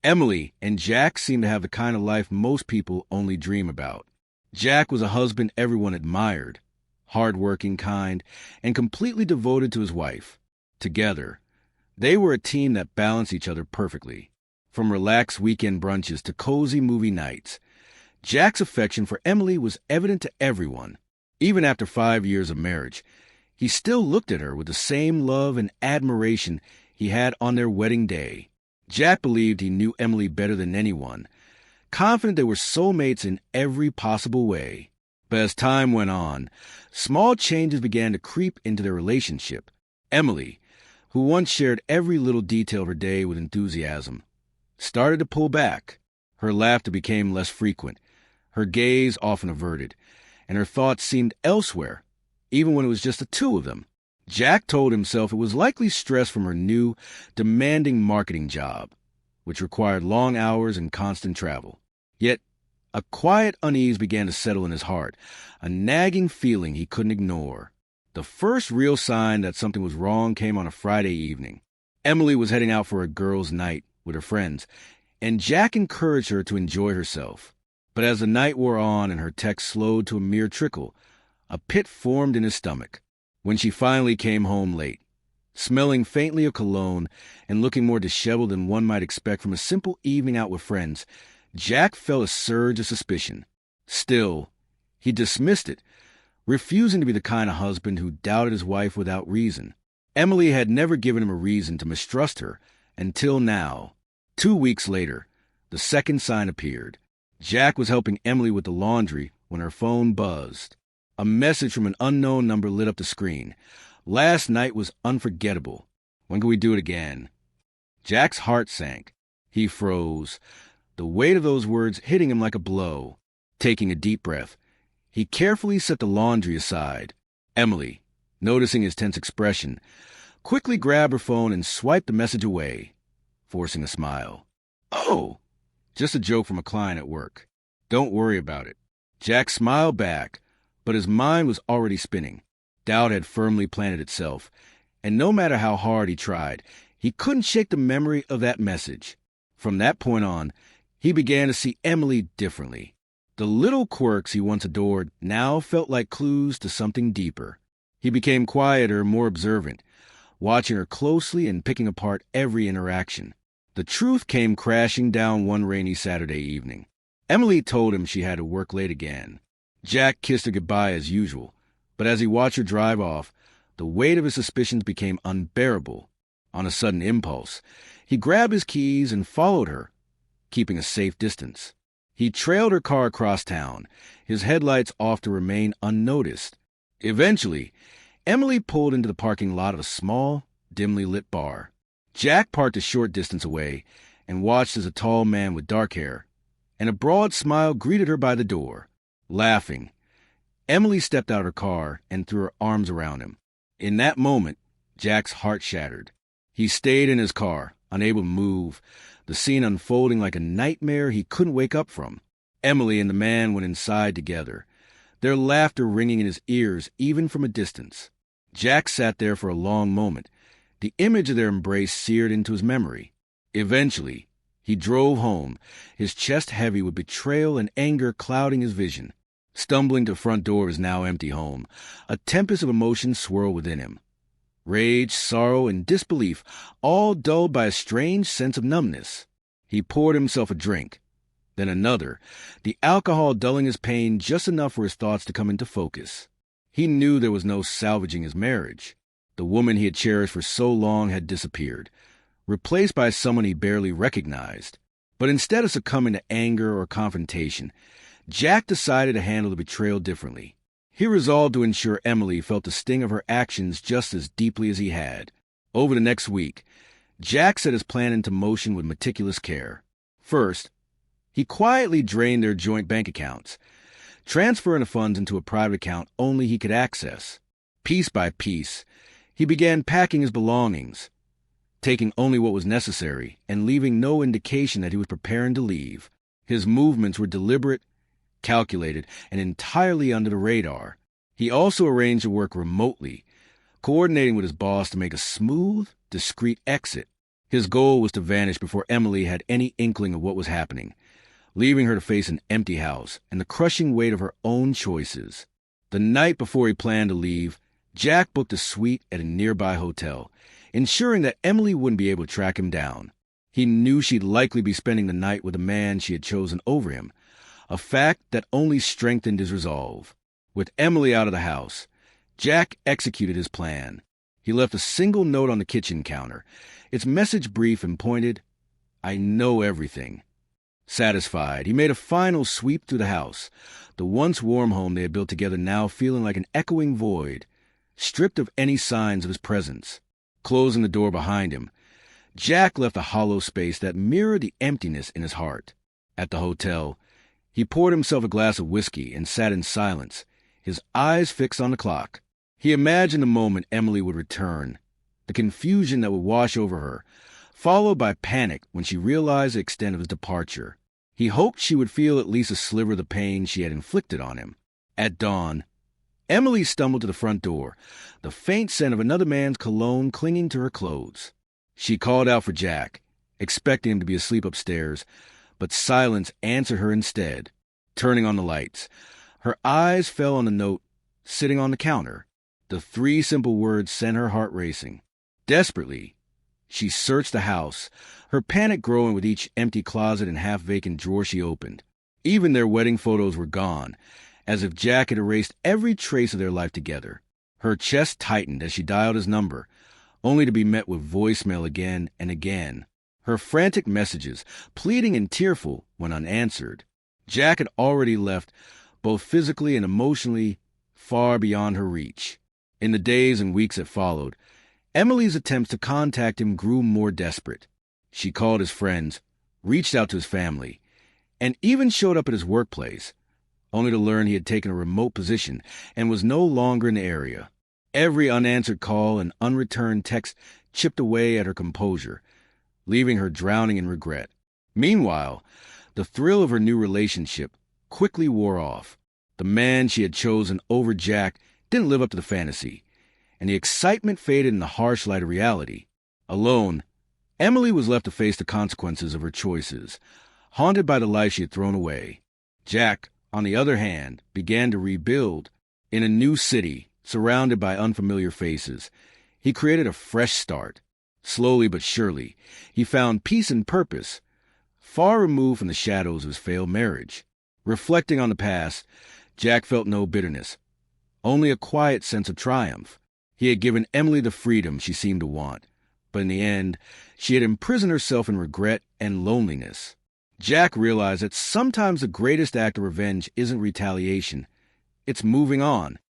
Emily and Jack seemed to have the kind of life most people only dream about. Jack was a husband everyone admired, hard-working, kind, and completely devoted to his wife. Together, they were a team that balanced each other perfectly. From relaxed weekend brunches to cozy movie nights, Jack's affection for Emily was evident to everyone. Even after 5 years of marriage, he still looked at her with the same love and admiration he had on their wedding day. Jack believed he knew Emily better than anyone, confident they were soulmates in every possible way. But as time went on, small changes began to creep into their relationship. Emily, who once shared every little detail of her day with enthusiasm, started to pull back. Her laughter became less frequent, her gaze often averted, and her thoughts seemed elsewhere, even when it was just the two of them. Jack told himself it was likely stress from her new, demanding marketing job, which required long hours and constant travel. Yet, a quiet unease began to settle in his heart, a nagging feeling he couldn't ignore. The first real sign that something was wrong came on a Friday evening. Emily was heading out for a girls' night with her friends, and Jack encouraged her to enjoy herself. But as the night wore on and her text slowed to a mere trickle, a pit formed in his stomach. When she finally came home late, smelling faintly of cologne and looking more disheveled than one might expect from a simple evening out with friends, Jack felt a surge of suspicion. Still, he dismissed it, refusing to be the kind of husband who doubted his wife without reason. Emily had never given him a reason to mistrust her until now. 2 weeks later, the second sign appeared. Jack was helping Emily with the laundry when her phone buzzed. A message from an unknown number lit up the screen. "Last night was unforgettable. When can we do it again?" Jack's heart sank. He froze, the weight of those words hitting him like a blow. Taking a deep breath, he carefully set the laundry aside. Emily, noticing his tense expression, quickly grabbed her phone and swiped the message away, forcing a smile. "Oh, just a joke from a client at work. Don't worry about it." Jack smiled back, but his mind was already spinning. Doubt had firmly planted itself, and no matter how hard he tried, he couldn't shake the memory of that message. From that point on, he began to see Emily differently. The little quirks he once adored now felt like clues to something deeper. He became quieter, more observant, watching her closely and picking apart every interaction. The truth came crashing down one rainy Saturday evening. Emily told him she had to work late again. Jack kissed her goodbye as usual, but as he watched her drive off, the weight of his suspicions became unbearable. On a sudden impulse, he grabbed his keys and followed her, keeping a safe distance. He trailed her car across town, his headlights off to remain unnoticed. Eventually, Emily pulled into the parking lot of a small, dimly lit bar. Jack parked a short distance away and watched as a tall man with dark hair and a broad smile greeted her by the door. Laughing, Emily stepped out of her car and threw her arms around him. In that moment, Jack's heart shattered. He stayed in his car, unable to move, the scene unfolding like a nightmare he couldn't wake up from. Emily and the man went inside together, their laughter ringing in his ears even from a distance. Jack sat there for a long moment, the image of their embrace seared into his memory. Eventually, he drove home, his chest heavy with betrayal and anger clouding his vision. Stumbling to the front door of his now empty home, a tempest of emotions swirled within him. Rage, sorrow, and disbelief, all dulled by a strange sense of numbness. He poured himself a drink, then another, the alcohol dulling his pain just enough for his thoughts to come into focus. He knew there was no salvaging his marriage. The woman he had cherished for so long had disappeared, replaced by someone he barely recognized. But instead of succumbing to anger or confrontation, Jack decided to handle the betrayal differently. He resolved to ensure Emily felt the sting of her actions just as deeply as he had. Over the next week, Jack set his plan into motion with meticulous care. First, he quietly drained their joint bank accounts, transferring the funds into a private account only he could access. Piece by piece, he began packing his belongings, taking only what was necessary and leaving no indication that he was preparing to leave. His movements were deliberate, calculated, and entirely under the radar. He also arranged to work remotely, coordinating with his boss to make a smooth, discreet exit. His goal was to vanish before Emily had any inkling of what was happening, leaving her to face an empty house and the crushing weight of her own choices. The night before he planned to leave, Jack booked a suite at a nearby hotel, ensuring that Emily wouldn't be able to track him down. He knew she'd likely be spending the night with the man she had chosen over him, a fact that only strengthened his resolve. With Emily out of the house, Jack executed his plan. He left a single note on the kitchen counter, its message brief and pointed, "I know everything." Satisfied, he made a final sweep through the house, the once warm home they had built together now feeling like an echoing void, stripped of any signs of his presence. Closing the door behind him, Jack left a hollow space that mirrored the emptiness in his heart. At the hotel, he poured himself a glass of whiskey and sat in silence, his eyes fixed on the clock. He imagined the moment Emily would return, the confusion that would wash over her, followed by panic when she realized the extent of his departure. He hoped she would feel at least a sliver of the pain she had inflicted on him. At dawn, Emily stumbled to the front door, the faint scent of another man's cologne clinging to her clothes. She called out for Jack, expecting him to be asleep upstairs, but silence answered her instead. Turning on the lights, her eyes fell on the note sitting on the counter. The 3 simple words sent her heart racing. Desperately, she searched the house, her panic growing with each empty closet and half-vacant drawer she opened. Even their wedding photos were gone, as if Jack had erased every trace of their life together. Her chest tightened as she dialed his number, only to be met with voicemail again and again. Her frantic messages, pleading and tearful, went unanswered. Jack had already left, both physically and emotionally, far beyond her reach. In the days and weeks that followed, Emily's attempts to contact him grew more desperate. She called his friends, reached out to his family, and even showed up at his workplace, only to learn he had taken a remote position and was no longer in the area. Every unanswered call and unreturned text chipped away at her composure, leaving her drowning in regret. Meanwhile, the thrill of her new relationship quickly wore off. The man she had chosen over Jack didn't live up to the fantasy, and the excitement faded in the harsh light of reality. Alone, Emily was left to face the consequences of her choices, haunted by the life she had thrown away. Jack, on the other hand, began to rebuild. In a new city, surrounded by unfamiliar faces, he created a fresh start. Slowly but surely, he found peace and purpose, far removed from the shadows of his failed marriage. Reflecting on the past, Jack felt no bitterness, only a quiet sense of triumph. He had given Emily the freedom she seemed to want, but in the end, she had imprisoned herself in regret and loneliness. Jack realized that sometimes the greatest act of revenge isn't retaliation, it's moving on.